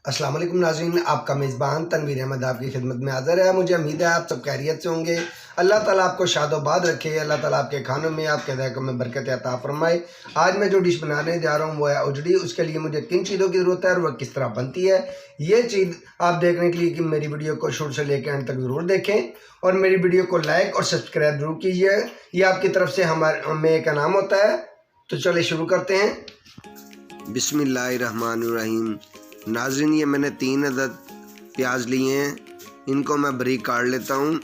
अस्सलाम वालेकुम नाज़रीन, आपका मेज़बान तनवीर अहमद आपकी खिदमत में हाज़िर है। मुझे उम्मीद है आप सब खैरियत से होंगे। अल्लाह ताला आपको शादोबाद रखे, अल्लाह ताला आपके खानों में, आपके ज़ायक़ों में बरकत अता फरमाए। आज मैं जो डिश बनाने जा रहा हूँ वो है ओजड़ी। उसके लिए मुझे किन चीज़ों की ज़रूरत है और वह किस तरह बनती है, ये चीज़ आप देखने के लिए कि मेरी वीडियो को शुरू से लेकर अंत तक ज़रूर देखें और मेरी वीडियो को लाइक और सब्सक्राइब ज़रूर कीजिए। ये आपकी तरफ से हमें एक इनाम होता है। तो चलिए शुरू करते हैं। बिस्मिल्लाहिर्रहमानिर्रहीम। नाज़रीन, ये मैंने 3 अदद प्याज लिए हैं, इनको मैं बारीक काट लेता हूँ।